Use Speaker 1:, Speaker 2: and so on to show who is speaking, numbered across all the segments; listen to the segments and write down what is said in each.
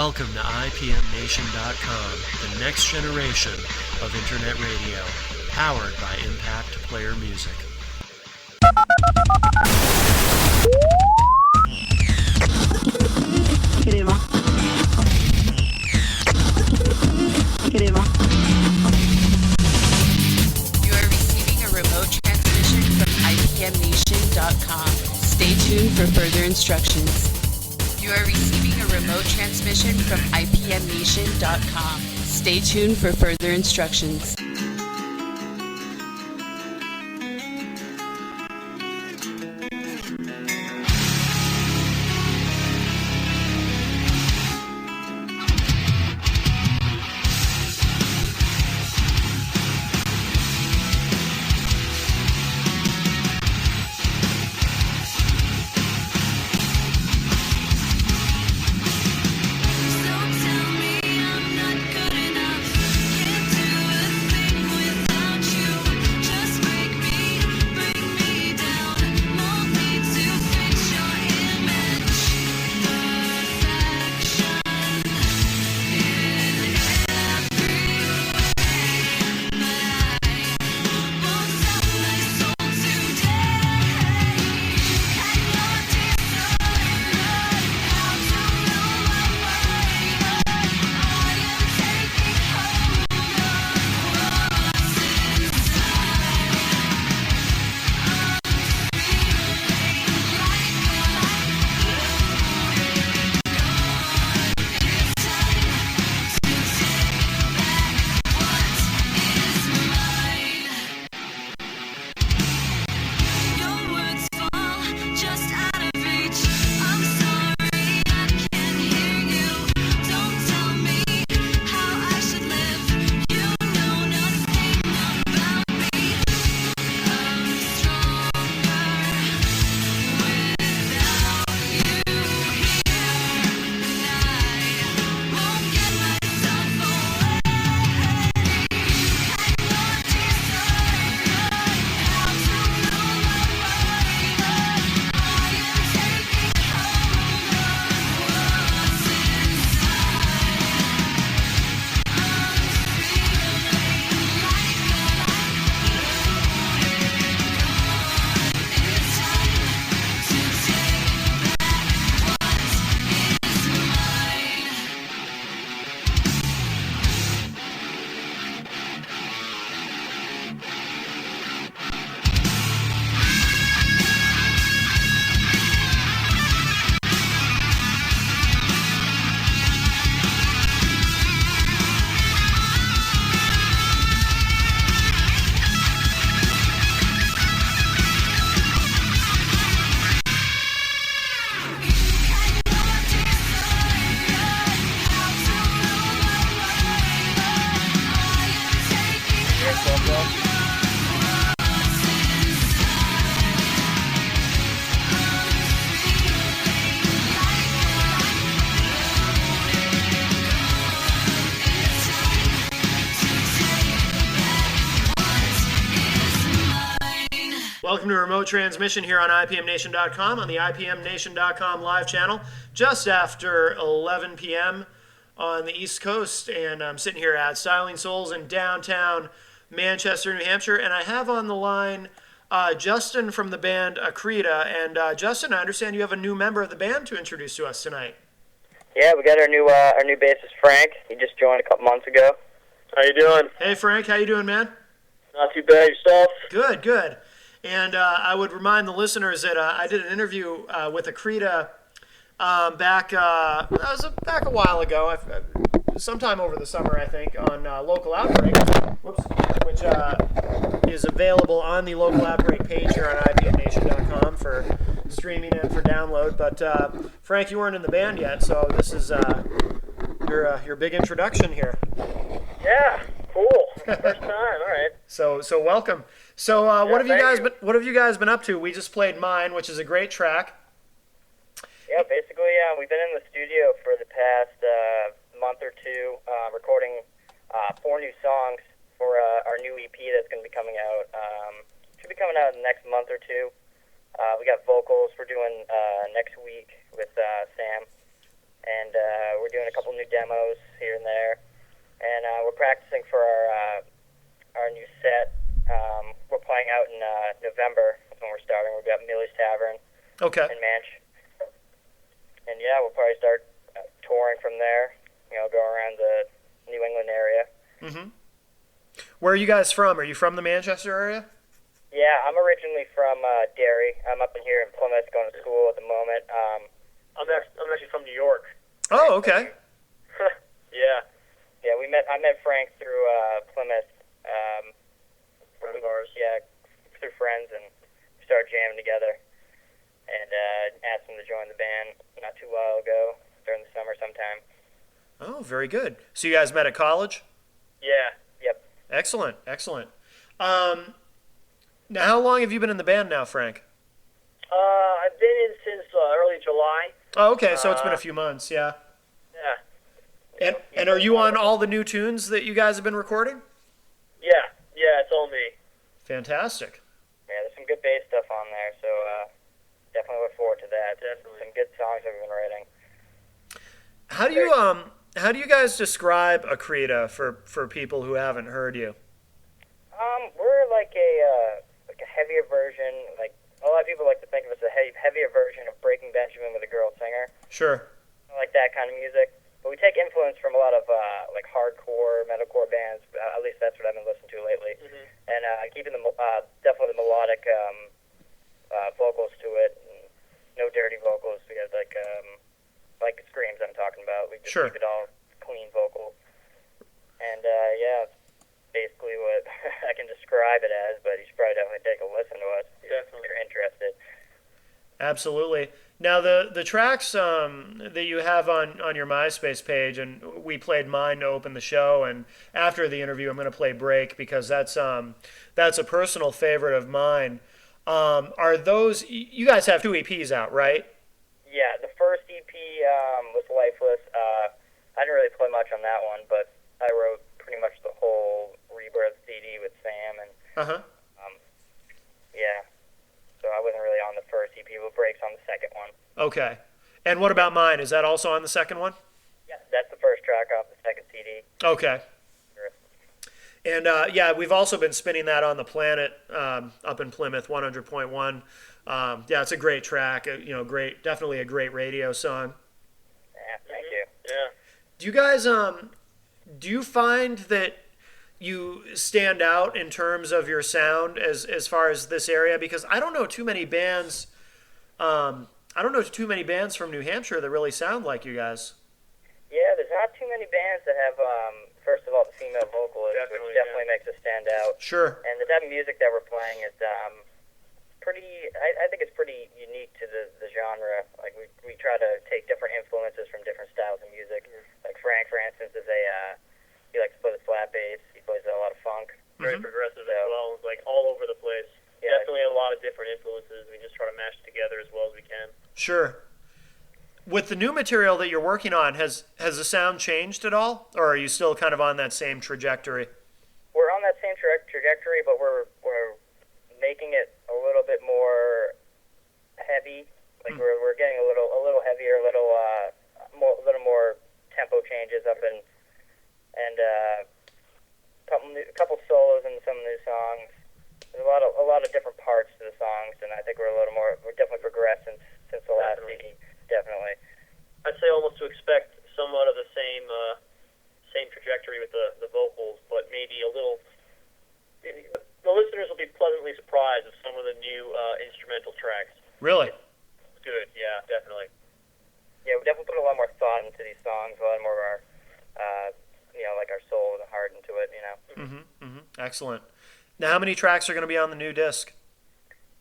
Speaker 1: Welcome to IPMNation.com, the next generation of Internet radio, powered by Impact Player Music.
Speaker 2: You are receiving a remote transmission from IPMNation.com. Stay tuned for further instructions. You are receiving a remote transmission from IPMNation.com. Stay tuned for further instructions.
Speaker 1: Welcome to Remote Transmission here on IPMNation.com on the IPMNation.com live channel just after 11 p.m. on the East Coast, and I'm sitting here at Styling Souls in downtown Manchester, New Hampshire, and I have on the line Justin from the band Acrida. And Justin, I understand you have a new member of the band to introduce to us tonight.
Speaker 3: Yeah, we got our new bassist Frank. He just joined a couple months ago. How you doing?
Speaker 1: Hey Frank, how you doing, man?
Speaker 3: Not too bad. Yourself?
Speaker 1: Good, good. And I would remind the listeners that I did an interview with Acrida back a while ago, sometime over the summer, I think, on Local Outbreak, which is available on the Local Outbreak page here on IPMNation.com for streaming and for download. But Frank, you weren't in the band yet, so this is your big introduction here.
Speaker 3: Yeah, cool. First time. All right.
Speaker 1: So welcome. So what have you guys been up to? We just played Mine, which is a great track.
Speaker 3: Yeah, basically, we've been in the studio for the past month or two, recording 4 new songs for our new EP that's going to be coming out. Should be coming out in the next month or two. We got vocals we're doing next week with Sam, and we're doing a couple new demos here and there, and we're practicing for our new set. We're playing out in November. That's when we're starting. We've got Millie's Tavern
Speaker 1: Okay.
Speaker 3: in Manch, and yeah, we'll probably start touring from there. Go around the New England area.
Speaker 1: Mm-hmm. Where are you guys from? Are you from the Manchester area?
Speaker 3: Yeah, I'm originally from Derry. I'm up in here in Plymouth, going to school at the moment.
Speaker 4: I'm actually from New York.
Speaker 1: Oh, okay.
Speaker 4: Yeah,
Speaker 3: I met Frank through Plymouth.
Speaker 4: friend of ours.
Speaker 3: Yeah, through friends, and we started jamming together. And asked him to join the band not too long ago during the summer sometime.
Speaker 1: Oh, very good. So you guys met at college?
Speaker 4: Yeah.
Speaker 3: Yep.
Speaker 1: Excellent, excellent. Now, how long have you been in the band now, Frank?
Speaker 4: I've been in since early July.
Speaker 1: Oh, okay, so it's been a few months, yeah.
Speaker 4: Yeah.
Speaker 1: And are you on all the new tunes that you guys have been recording?
Speaker 4: Yeah, it's all me.
Speaker 1: Fantastic.
Speaker 3: Yeah, there's some good bass stuff on there, so definitely look forward to that.
Speaker 4: Definitely.
Speaker 3: Some good songs that we've been writing.
Speaker 1: How do you guys describe Acrida for people who haven't heard you?
Speaker 3: We're like a heavier version. Like a lot of people like to think of us as a heavier version of Breaking Benjamin with a girl singer.
Speaker 1: Sure.
Speaker 3: Like that kind of music. But we take influence from a lot of like hardcore, metalcore bands. At least that's what I've been listening to lately.
Speaker 4: Mm-hmm.
Speaker 3: And keeping the definitely the melodic vocals to it. And no dirty vocals. We have like screams I'm talking about. We just
Speaker 1: Sure.
Speaker 3: keep it all clean vocal. And yeah, it's basically what I can describe it as. But you should probably definitely take a listen to us if you're interested.
Speaker 1: Absolutely. Now the tracks that you have on your MySpace page, and we played mine to open the show, and after the interview I'm going to play Break because that's a personal favorite of mine. Are those, you guys have 2 EPs out, right?
Speaker 3: Yeah, the first EP was Lifeless. I didn't really play much on that one, but I wrote pretty much the whole Rebirth CD with Sam, and
Speaker 1: Uh-huh.
Speaker 3: yeah. So I wasn't really on the first EP, but Break's on the second one.
Speaker 1: Okay. And what about mine? Is that also on the second one?
Speaker 3: Yeah, that's the first track off the second CD.
Speaker 1: Okay.
Speaker 3: Sure.
Speaker 1: And yeah, we've also been spinning that on the Planet up in Plymouth, 100.1. Yeah, it's a great track. Great, definitely a great radio song.
Speaker 3: Yeah, thank you.
Speaker 4: Yeah.
Speaker 1: Do you guys do you find that you stand out in terms of your sound as far as this area? Because I don't know too many bands. From New Hampshire that really sound like you guys.
Speaker 3: Yeah, there's not too many bands that have, first of all, the female vocalist,
Speaker 4: Definitely,
Speaker 3: which definitely makes us stand out.
Speaker 1: Sure.
Speaker 3: And the type of music that we're playing is I think it's pretty unique to the genre. Like we try to take different influences from different styles of music. Like Frank, for instance, is he likes to play the flat bass. He plays a lot of funk.
Speaker 4: Very progressive as well. It's like all over the place.
Speaker 3: Yeah.
Speaker 4: Definitely a lot of different influences. We just try to mash together as well as we can.
Speaker 1: Sure. With the new material that you're working on, has the sound changed at all, or are you still kind of on that same trajectory?
Speaker 3: We're on that same trajectory, but we're making it a little bit more heavy. Like we're getting a little heavier, a little more tempo changes up and a couple solos in some of the new songs. There's a lot of different parts to the songs, and I think we're definitely progressed since the last CD. Definitely.
Speaker 4: I'd say almost to expect somewhat of the same trajectory with the vocals, but maybe a little. The listeners will be pleasantly surprised with some of the new instrumental tracks.
Speaker 1: Really?
Speaker 4: It's good, yeah, definitely.
Speaker 3: Yeah, we definitely put a lot more thought into these songs, a lot more of our, like our soul and heart into it,
Speaker 1: Excellent. Now, how many tracks are going to be on the new disc?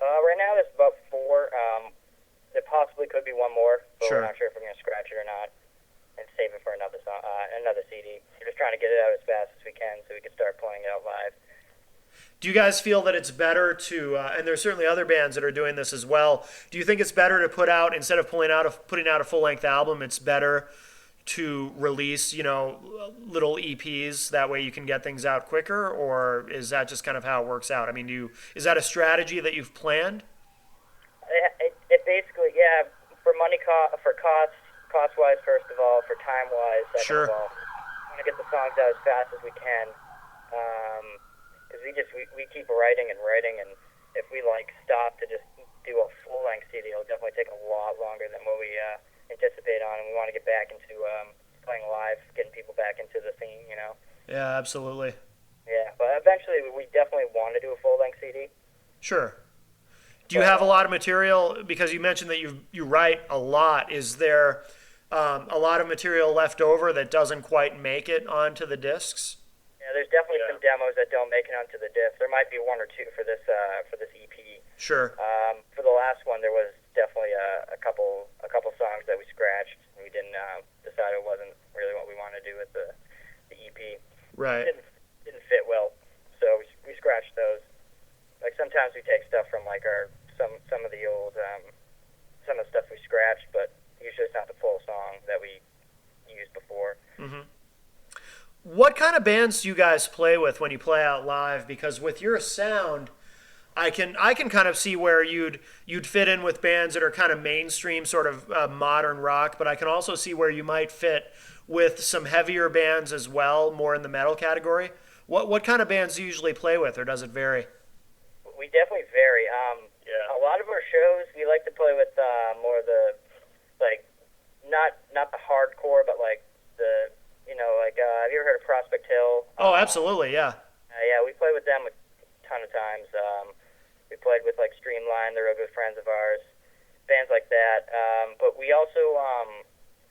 Speaker 3: Right now, there's about 4. There possibly could be one more, but
Speaker 1: Sure.
Speaker 3: we're not sure if we're going to scratch it or not and save it for another song, another CD. We're just trying to get it out as fast as we can so we can start playing it out live.
Speaker 1: Do you guys feel that it's better to, and there's certainly other bands that are doing this as well, do you think it's better to put out, instead of putting out a full-length album, it's better to release, little EPs, that way you can get things out quicker, or is that just kind of how it works out? I mean, is that a strategy that you've planned?
Speaker 3: It basically, yeah, for cost cost-wise, first of all, for time-wise, second
Speaker 1: Sure.
Speaker 3: of all. We want to get the songs out as fast as we can. Because we keep writing and writing, and if we stop to just do a full-length CD, it'll definitely take a lot longer than what we anticipate on, and we want to get back into playing live, getting people back into the scene, you know.
Speaker 1: Yeah, absolutely.
Speaker 3: Yeah, but eventually we definitely want to do a full-length CD.
Speaker 1: Sure. Do you have a lot of material? Because you mentioned that you write a lot. Is there a lot of material left over that doesn't quite make it onto the discs?
Speaker 3: Yeah, there's definitely some demos that don't make it onto the disc. There might be one or two for this EP.
Speaker 1: Sure.
Speaker 3: For the last one, there was definitely a couple songs that we scratched. We didn't decide it wasn't really what we wanted to do with the EP.
Speaker 1: Right.
Speaker 3: Didn't fit well, so we scratched those. Like sometimes we take stuff from like some of the old some of the stuff we scratched, but usually it's not the full song that we used before.
Speaker 1: Mm-hmm. What kind of bands do you guys play with when you play out live? Because with your sound, I can kind of see where you'd fit in with bands that are kind of mainstream, sort of modern rock, but I can also see where you might fit with some heavier bands as well, more in the metal category. What kind of bands do you usually play with, or does it vary?
Speaker 3: We definitely vary. A lot of our shows we like to play with more of the not the hardcore, but like the have you ever heard of Prospect Hill?
Speaker 1: Oh, absolutely, yeah.
Speaker 3: Yeah, we played with them a ton of times. We played with like Streamline, they're real good friends of ours, bands like that. But we also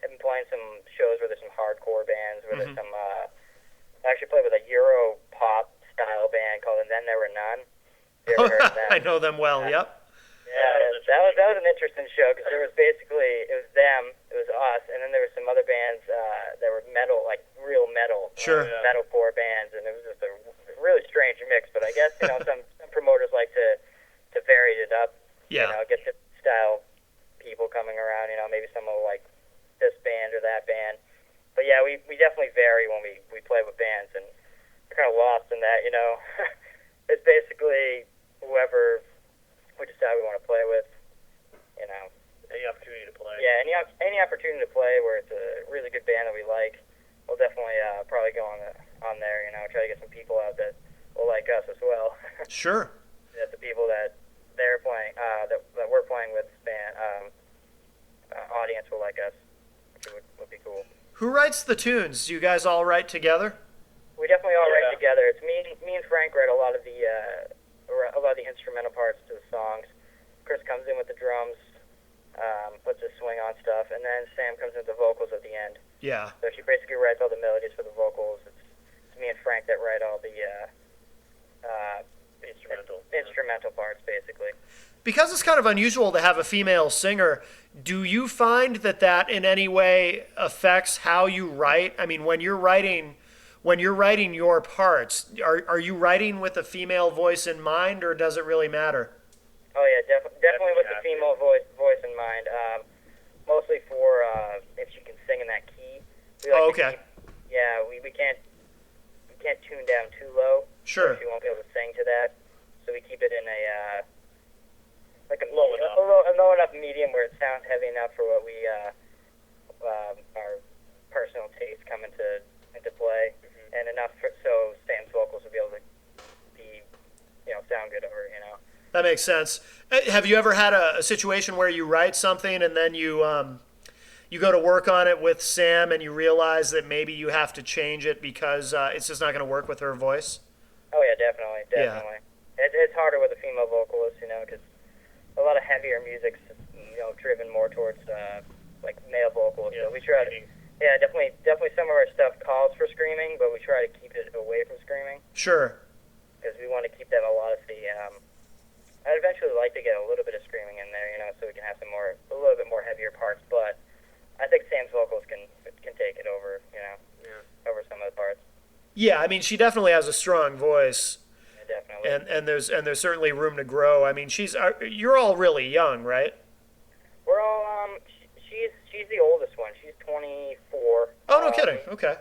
Speaker 3: have been playing some shows where there's some hardcore bands, where there's some. I actually played with a Euro pop style band called And Then There Were None. You ever heard of them?
Speaker 1: I know them well. Yep.
Speaker 3: Yeah, that was an interesting show because it was them, it was us, and then there were some other bands that were metal, like real metal,
Speaker 1: Sure.
Speaker 3: Metalcore bands, and it was just a really strange mix. But I guess some promoters like to vary it up.
Speaker 1: Yeah.
Speaker 3: Get different style people coming around. Maybe some will like this band or that band. But yeah, we definitely vary when we play with bands, and we're kind of lost in that. It's basically whoever we decide we want to play with.
Speaker 4: Any opportunity to play.
Speaker 3: Yeah, any opportunity to play where it's a really good band that we like, we'll definitely probably go on there. Try to get some people out that will like us as well.
Speaker 1: Sure.
Speaker 3: That the people that they're playing, that we're playing with, band audience will like us, which would be cool.
Speaker 1: Who writes the tunes? Do you guys all write together?
Speaker 3: We definitely all write together. It's me and Frank write a lot of the instrumental parts to the songs. Chris comes in with the drums, puts his swing on stuff, and then Sam comes in with the vocals at the end.
Speaker 1: Yeah.
Speaker 3: So she basically writes all the melodies for the vocals. It's me and Frank that write all the instrumental parts, basically.
Speaker 1: Because it's kind of unusual to have a female singer, do you find that in any way affects how you write? I mean, when you're writing your parts, are you writing with a female voice in mind, or does it really matter?
Speaker 3: Oh yeah, definitely with the female voice in mind. Mostly for if she can sing in that key.
Speaker 1: Okay.
Speaker 3: We can't tune down too low.
Speaker 1: Sure.
Speaker 3: She won't be able to sing to that, so we keep it in a low enough medium where it sounds heavy enough for what we our personal taste come into play, and enough so Sam's vocals will be able to be sound good over.
Speaker 1: That makes sense. Have you ever had a situation where you write something and then you go to work on it with Sam and you realize that maybe you have to change it because it's just not going to work with her voice?
Speaker 3: Oh yeah, definitely.
Speaker 1: Yeah.
Speaker 3: It's harder with a female vocalist, because a lot of heavier music's driven more towards like male vocals. So we try to, definitely some of our stuff calls for screaming, but we try to keep it away from screaming.
Speaker 1: Sure.
Speaker 3: Because we want to keep that melodicity. I'd eventually like to get a little bit of screaming in there, so we can have a little bit more heavier parts. But I think Sam's vocals can take it over, over some of the parts.
Speaker 1: Yeah, I mean, she definitely has a strong voice.
Speaker 3: Yeah, definitely.
Speaker 1: And there's certainly room to grow. I mean, you're all really young, right?
Speaker 3: We're all she's the oldest one. She's 24.
Speaker 1: Oh, no kidding. Okay.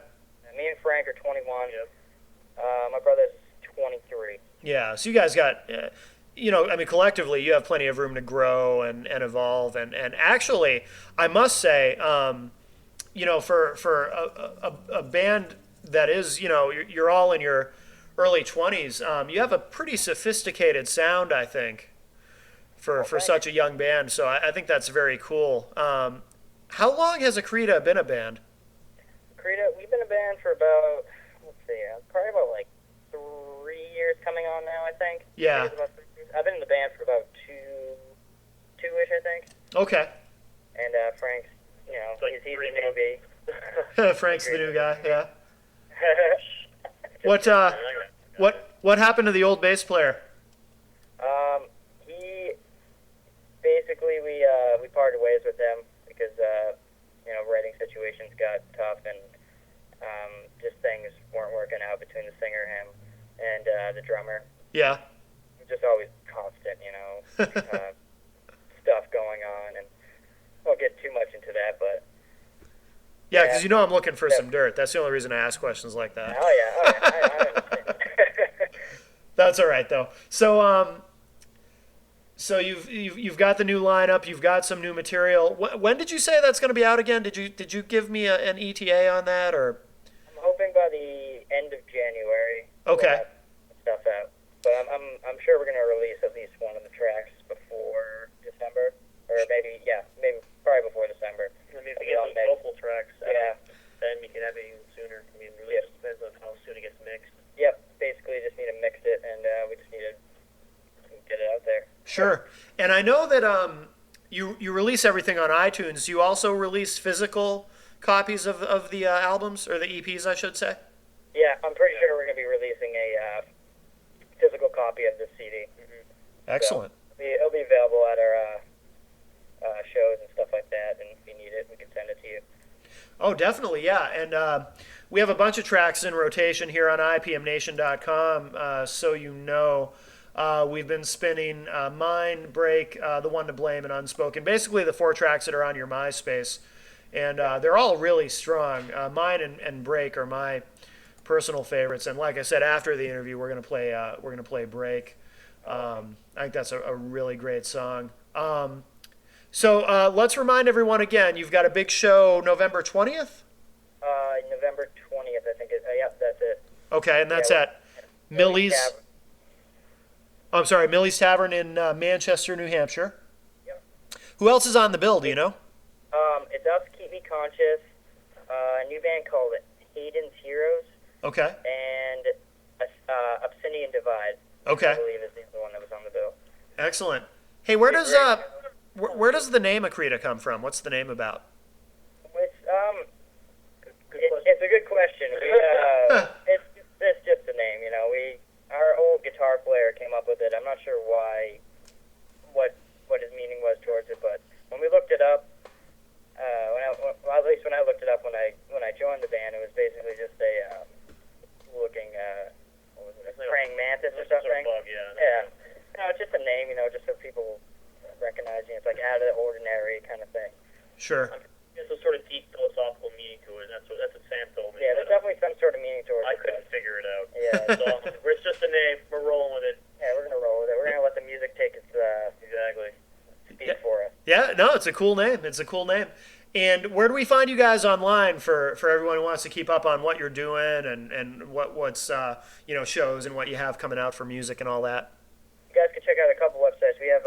Speaker 3: Me and Frank are 21. Yep. My brother's 23.
Speaker 1: Yeah, so you guys got I mean, collectively, you have plenty of room to grow and evolve. And actually, I must say, for a band that is, you're all in your early 20s, you have a pretty sophisticated sound, I think, for such a young band. So I think that's very cool. How long has Acrida been a band?
Speaker 3: Acrida, we've been a band for about, probably about like 3 years coming on now, I think.
Speaker 1: Yeah.
Speaker 3: I've been in the band for about two-ish, I think.
Speaker 1: Okay.
Speaker 3: And Frank's,
Speaker 4: like
Speaker 3: he's the newbie.
Speaker 1: Frank's the new guy. Yeah. What happened to the old bass player?
Speaker 3: He basically we parted ways with him because writing situations got tough and just things weren't working out between the singer, him, and the drummer.
Speaker 1: Yeah.
Speaker 3: Just always constant, stuff going on, and I won't get too much into that, but.
Speaker 1: Yeah, because I'm looking for some dirt. That's the only reason I ask questions like that.
Speaker 3: Oh yeah, I understand.
Speaker 1: That's all right though. So you've got the new lineup. You've got some new material. When did you say that's going to be out again? Did you give me an ETA on that or?
Speaker 3: I'm hoping by the end of January.
Speaker 1: Okay.
Speaker 3: We'll have stuff out, but I'm sure we're going to release at least one of the tracks before December, or maybe probably before December.
Speaker 4: I mean, if we get those vocal tracks, then we can have it even sooner. I mean, really just depends on how soon it gets mixed.
Speaker 3: Yep. Basically, just need to mix it, and we just need to get it out there.
Speaker 1: Sure. And I know that you release everything on iTunes. You also release physical copies of the albums, or the EPs, I should say?
Speaker 3: Yeah, I'm pretty sure we're going to be releasing a physical copy of the CD. Mm-hmm.
Speaker 1: Excellent.
Speaker 3: So it'll be available at our shows and stuff like that, and if you need it, we can send it to you.
Speaker 1: Oh, definitely, yeah. And we have a bunch of tracks in rotation here on IPMNation.com, so you know. We've been spinning Mine, Break, The One to Blame, and Unspoken. Basically the 4 tracks that are on your MySpace. And they're all really strong. Mine and Break are my personal favorites. And like I said, after the interview, we're gonna play Break. I think that's a really great song. So let's remind everyone again, you've got a big show November 20th?
Speaker 3: November 20th, I think. Yep, that's it.
Speaker 1: Okay, and that's at Millie's... Millie's Tavern in Manchester, New Hampshire.
Speaker 3: Yep.
Speaker 1: Who else is on the bill, do you know?
Speaker 3: It's us, Keep Me Conscious, a new band called Hayden's Heroes.
Speaker 1: Okay.
Speaker 3: And Obsidian Divide.
Speaker 1: Okay.
Speaker 3: I believe is the one that was on the bill.
Speaker 1: Excellent. Hey, where does the name Acrida come from? What's the name about?
Speaker 3: It's a good question. It's just a name, Our old guitar player came up with it. I'm not sure why, what his meaning was towards it, but when we looked it up, at least when I looked it up when I joined the band, it was basically just a praying mantis or something.
Speaker 4: Bug, yeah.
Speaker 3: Yeah. No, it's just a name, just so people recognize it. It's like out of the ordinary kind of thing.
Speaker 1: Sure.
Speaker 4: There's some sort of deep philosophical meaning to it. That's what Sam told me.
Speaker 3: Yeah, there's definitely some sort of meaning towards it.
Speaker 4: I couldn't figure it out.
Speaker 3: Yeah.
Speaker 4: So it's just a name. We're rolling with it.
Speaker 3: Yeah, we're gonna roll with it. We're gonna let the music take its speak for us.
Speaker 1: Yeah, no, it's a cool name. And where do we find you guys online for everyone who wants to keep up on what you're doing and what's shows and what you have coming out for music and all that?
Speaker 3: You guys can check out a couple websites. We have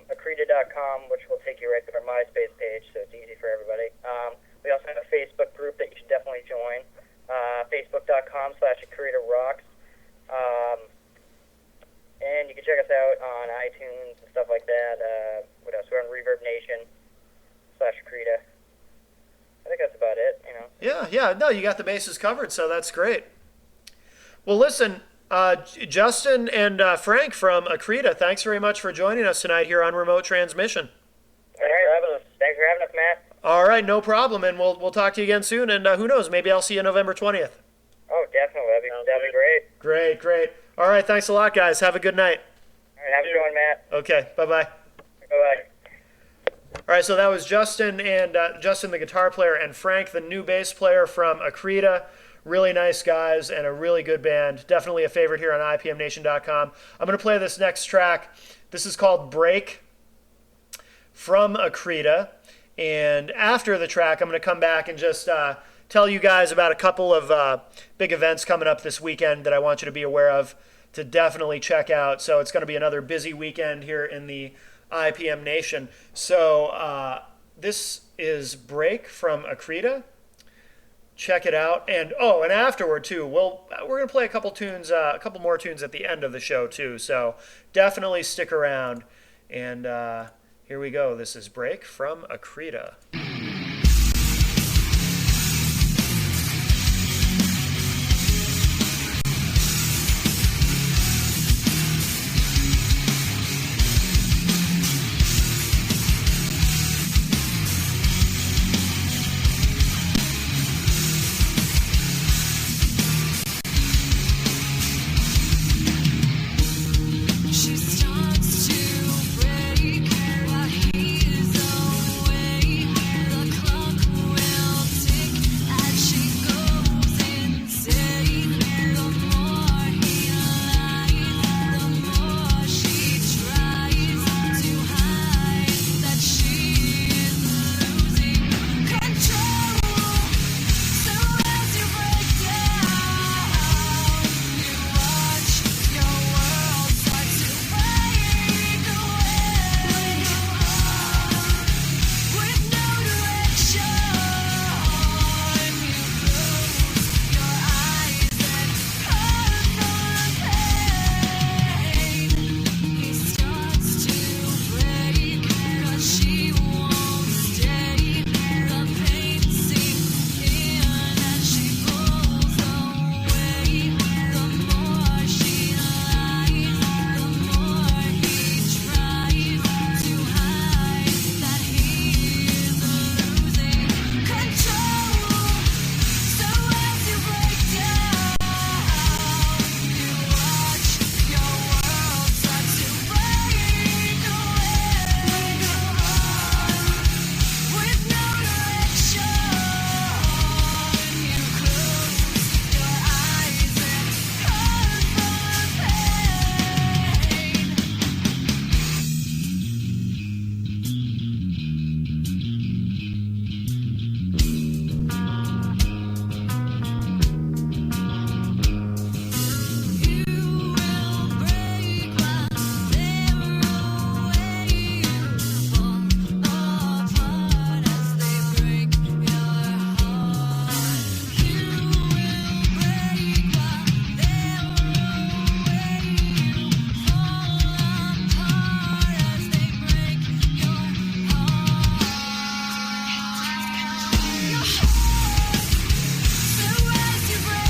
Speaker 3: Acrida.com, which will take you right to our MySpace page, so it's easy for everybody. We also have a Facebook group that you should definitely join. Facebook.com/Acrida Rocks. And you can check us out on iTunes and stuff like that. What else? We're on Reverb Nation/Acrida. I think that's about it,
Speaker 1: Yeah. No, you got the bases covered, so that's great. Well, listen, Justin and Frank from Acrida, thanks very much for joining us tonight here on Remote Transmission.
Speaker 3: Thanks for having us. Thanks for having us, Matt.
Speaker 1: All right, no problem, and we'll talk to you again soon. And who knows, maybe I'll see you November 20th.
Speaker 3: Oh, definitely. That'd be great.
Speaker 1: Great. All right, thanks a lot, guys. Have a good night.
Speaker 3: All right, have a good one, Matt.
Speaker 1: Okay, bye-bye.
Speaker 3: Bye-bye.
Speaker 1: All right, so that was Justin and Justin, the guitar player, and Frank, the new bass player from Acrida. Really nice guys and a really good band. Definitely a favorite here on IPMNation.com. I'm going to play this next track. This is called Break from Acrida. And after the track, I'm going to come back and just tell you guys about a couple of big events coming up this weekend that I want you to be aware of, to definitely check out. So it's going to be another busy weekend here in the IPM Nation. So this is Break from Acrida. Check it out, and afterward too, we're gonna play a couple more tunes at the end of the show too. So definitely stick around. And here we go. This is Break from Acrida.
Speaker 5: She starts to break, but he's away. The clock will tick as she goes insane. The more he lies, the more she tries to hide that she's losing control. So as you break down, you watch your world start to break away. With no direction, you close your eyes and hide the pain. He starts to break, but she won't stay. The pain sinks in as she pulls away. The more she lies, the more he tries to hide that he's losing control. So as you break down, you watch your world start to break away. With no direction, you close your eyes and hide the pain. You will break while they're away. You fall apart as they break your heart. You will break while they're away. You fall apart as they break your heart. So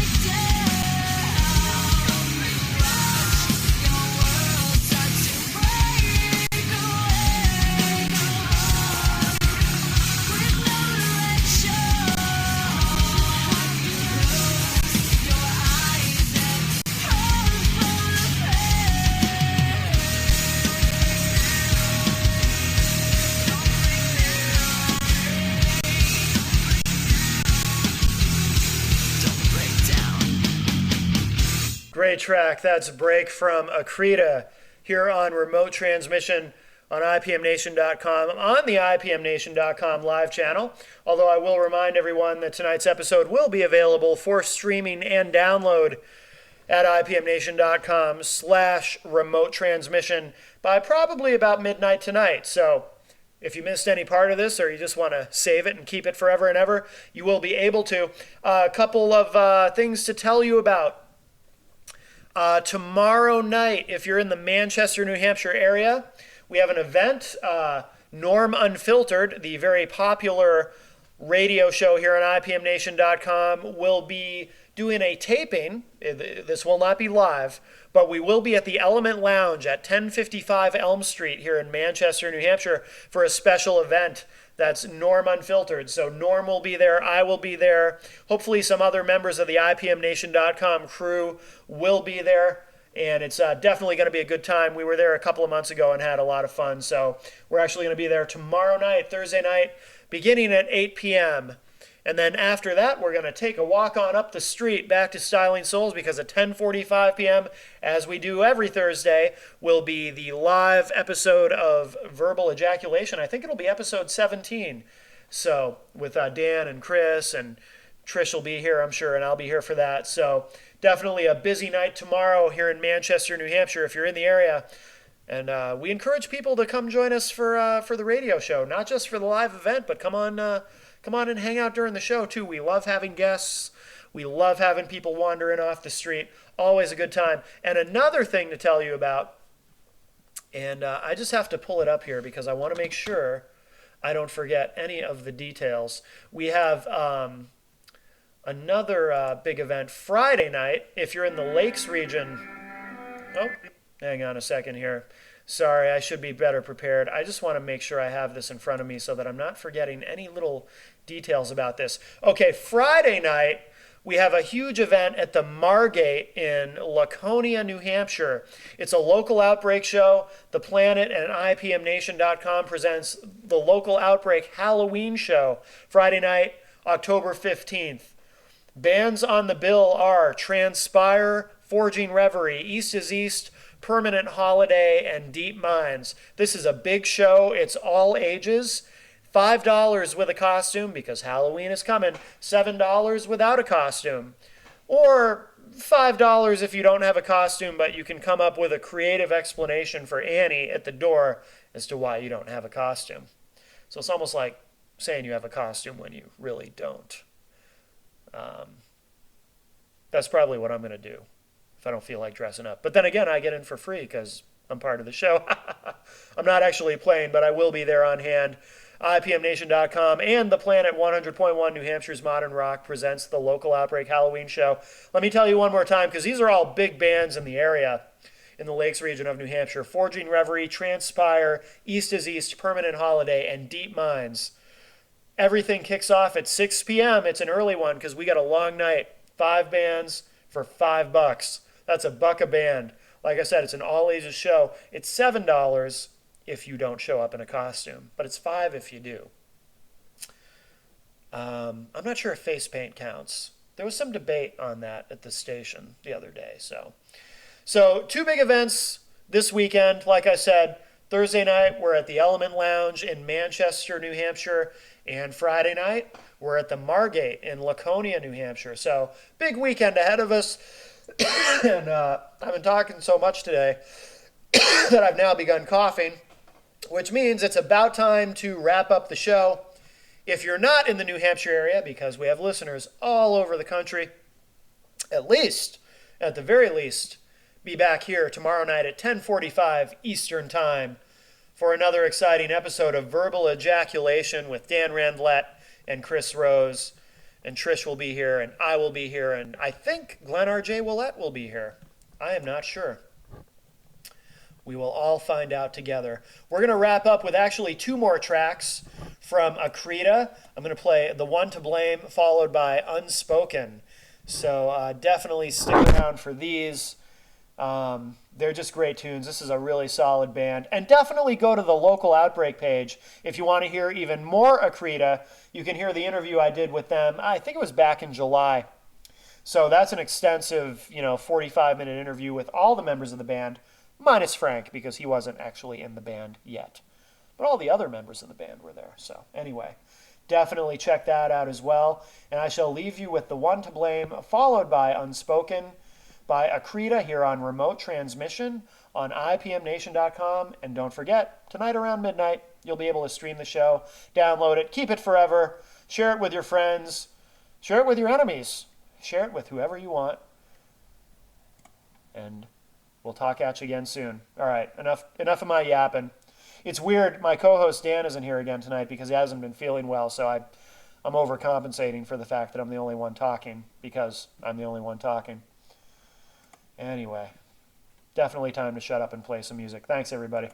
Speaker 5: as you break down, you watch your world start to break away. With no direction, you close your eyes and hide the pain. Don't break down.
Speaker 1: Great track. That's Break from Acrida here on remote transmission on IPMNation.com, on the IPMNation.com live channel. Although I will remind everyone that tonight's episode will be available for streaming and download at IPMNation.com/remote transmission by probably about midnight tonight. So if you missed any part of this or you just want to save it and keep it forever and ever, you will be able to. A couple of things to tell you about. Tomorrow night, if you're in the Manchester, New Hampshire area, we have an event. Norm Unfiltered, the very popular radio show here on IPMNation.com, will be doing a taping. This will not be live, but we will be at the Element Lounge at 1055 Elm Street here in Manchester, New Hampshire for a special event. That's Norm Unfiltered. So Norm will be there. I will be there. Hopefully some other members of the IPMNation.com crew will be there. and it's definitely going to be a good time. We were there a couple of months ago and had a lot of fun, so we're actually going to be there tomorrow night, Thursday night, beginning at 8 p.m., and then after that, we're going to take a walk on up the street back to Styling Souls, because at 10:45 p.m., as we do every Thursday, will be the live episode of Verbal Ejaculation. I think it'll be episode 17. So with Dan and Chris, and Trish will be here, I'm sure, and I'll be here for that. So definitely a busy night tomorrow here in Manchester, New Hampshire, if you're in the area. And we encourage people to come join us for the radio show, not just for the live event, but come on and hang out during the show too. We love having guests. We love having people wandering off the street. Always a good time. And another thing to tell you about, and I just have to pull it up here because I want to make sure I don't forget any of the details. We have another big event Friday night. If you're in the Lakes region, oh, hang on a second here. Sorry, I should be better prepared. I just want to make sure I have this in front of me so that I'm not forgetting any little details about this. Okay, Friday night, we have a huge event at the Margate in Laconia, New Hampshire. It's a local outbreak show. The Planet and IPMNation.com presents the Local Outbreak Halloween Show, Friday night, October 15th. Bands on the bill are Transpire, Forging Reverie, East is East, Permanent Holiday, and Deep Minds. This is a big show. It's all ages. $5 with a costume because Halloween is coming. $7 without a costume. Or $5 if you don't have a costume, but you can come up with a creative explanation for Annie at the door as to why you don't have a costume. So it's almost like saying you have a costume when you really don't. That's probably what I'm going to do if I don't feel like dressing up. But then again, I get in for free because I'm part of the show. I'm not actually playing, but I will be there on hand. IPMNation.com and the Planet 100.1 New Hampshire's Modern Rock presents the Local Outbreak Halloween Show. Let me tell you one more time, because these are all big bands in the area, in the Lakes region of New Hampshire. Forging Reverie, Transpire, East is East, Permanent Holiday, and Deep Minds. Everything kicks off at 6 p.m. It's an early one because we got a long night. 5 bands for $5. That's $1 a band. Like I said, it's an all-ages show. It's $7 if you don't show up in a costume, but it's $5 if you do. I'm not sure if face paint counts. There was some debate on that at the station the other day. So 2 big events this weekend. Like I said, Thursday night, we're at the Element Lounge in Manchester, New Hampshire, and Friday night, we're at the Margate in Laconia, New Hampshire. So big weekend ahead of us. And I've been talking so much today that I've now begun coughing, which means it's about time to wrap up the show. If you're not in the New Hampshire area, because we have listeners all over the country, at the very least, be back here tomorrow night at 10:45 Eastern Time for another exciting episode of Verbal Ejaculation with Dan Randlett and Chris Rose. And Trish will be here, and I will be here, and I think Glenn R.J. Willett will be here. I am not sure. We will all find out together. We're going to wrap up with actually 2 more tracks from Acrida. I'm going to play The One to Blame, followed by Unspoken. So definitely stick around for these. They're just great tunes. This is a really solid band. And definitely go to the Local Outbreak page if you want to hear even more Acrida. You can hear the interview I did with them. I think it was back in July. So that's an extensive, 45-minute interview with all the members of the band, minus Frank, because he wasn't actually in the band yet. But all the other members of the band were there. So anyway, definitely check that out as well. And I shall leave you with The One to Blame, followed by Unspoken by Acrida here on remote transmission on IPMNation.com. And don't forget, tonight around midnight, you'll be able to stream the show, download it, keep it forever, share it with your friends, share it with your enemies, share it with whoever you want. And we'll talk at you again soon. All right, enough of my yapping. It's weird, my co-host Dan isn't here again tonight because he hasn't been feeling well, so I'm overcompensating for the fact that I'm the only one talking, because I'm the only one talking. Anyway, definitely time to shut up and play some music. Thanks, everybody.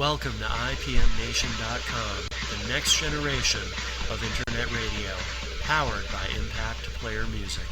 Speaker 1: Welcome to IPMNation.com, the next generation of internet radio, powered by Impact Player Music.